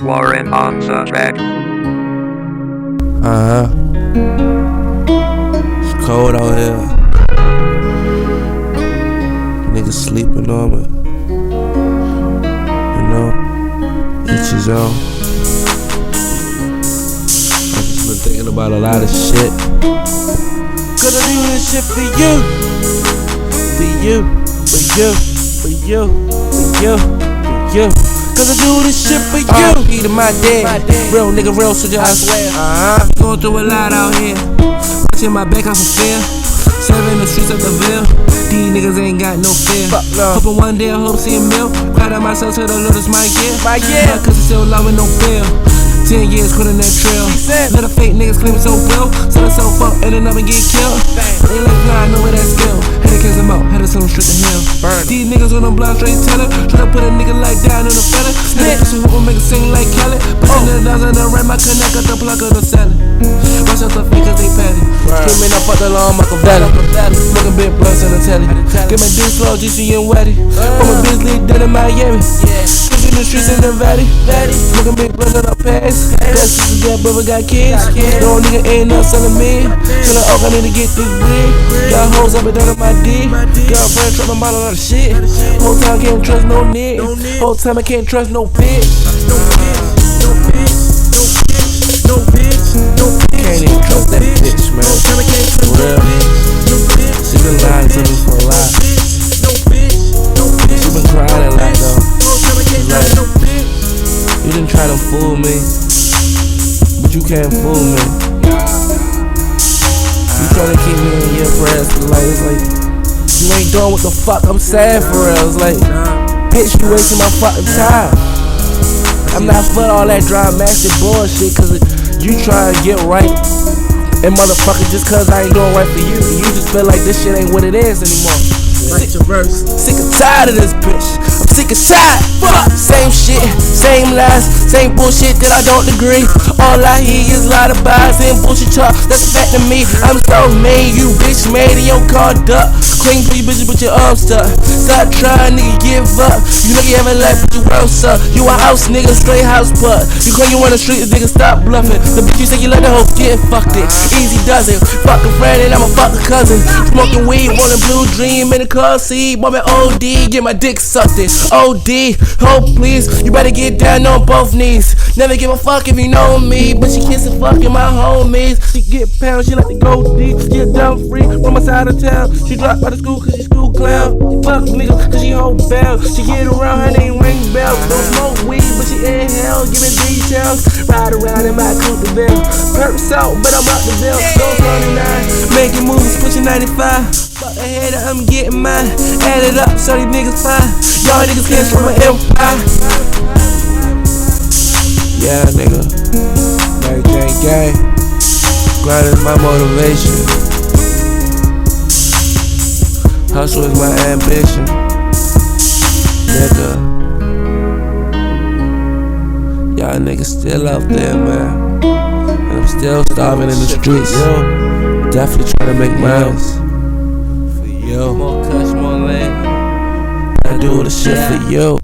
Warren on the track. It's cold out here. Niggas sleeping on me. You know, each his own. I just been thinking about a lot of shit. Gonna do this shit for you. For you, for you, for you, for you, for you. Cause I do this shit for you. Eat my dad. Real nigga, real soldier, I swear. Going through a lot out here. Watching my back off of fear. Serving the streets of the Ville. These niggas ain't got no fear. Hoping one day I hope see a meal. Proud of myself to the Lord is my year. Cause it's still low with no fear. 10 years quitting that trail. Little fake niggas claim it's so real. Sell herself up and then up and get killed. They like nah, I know where that skill. Had to kiss them out, had to send them straight to hell. These niggas on them blind straight teller. Try to put a nigga like down in the fella. Had to some whoop make it sing like Kelly. Put $100 in the ram, I connect got the plug of the salad. Watch out the fake cause they petty. Screaming up the lawn, Machiavelli. Smoking big blunts on the telly. Get my dick slow, GC and Weddy. From a Beasley down in Miami. In the streets in the valley. Smoking big blunts on the pass. Cause this is that brother got kids. No nigga ain't not selling me. Tellin' Oak I need to get this big. Got hoes up and down on my D. Girlfriend trapping about a lot of shit. Whole time can't trust no nigga. Whole time I can't trust no bitch. No bitch, no bitch, no bitch, no bitch. Can't even trust that bitch, man. Whole time I can't trust no bitch. She been lying to me for a lot. She been crying a lot though. Like, you didn't try to fool me, but you can't fool me. You tryna keep me in your prayers, like it's like you ain't doing what the fuck I'm saying for real. It's like, bitch, you wasting my fucking time. I'm not for all that dramatic bullshit, cause you tryna get right. And motherfucker, just cause I ain't doing right for you, you just feel like this shit ain't what it is anymore. Sick and tired of this bitch. I'm sick and tired. Fuck. Same shit, same lies, same bullshit that I don't agree. All I hear is a lot of buys and bullshit talk. That's affecting me. I'm so made, you bitch made in your car duck. Clean for you bitches with your arms stuck. Stop trying, nigga, give up. You know you haven't life, but you world suck. You a house nigga, straight house butt. You claim you on the street, nigga, stop bluffing. The bitch you say you let the hoe get fucked it. Easy does it. Fuck a friend and I'm a fucking cousin. Smoking weed, rolling blue dream in the car seat. Boy, OD, get my dick sucked it. OD, oh please, you better get down on both knees. Never give a fuck if you know me, but she kissing fucking my homies. She get pound, she like to go deep. Get down free from my side of town. She dropped out of school cause she school clown. Fuck niggas cause she hold bell. She get around, her name ring bell. Don't smoke weed, but she inhale, giving details. Ride around in my coupe de ville. Perks out, but I'm out the ville. Don't 29, making moves, pushing 95. Fuck the hater, I'm getting mine. Add it up, so these niggas fine. Y'all niggas can't show my empire. Yeah, nigga. Gang. Grind is my motivation. Hustle is my ambition. Nigga. Y'all niggas still out there, man. And I'm still starving in the streets. Yo, definitely trying to make miles. For you. More cuts, more land. I do the shit for you.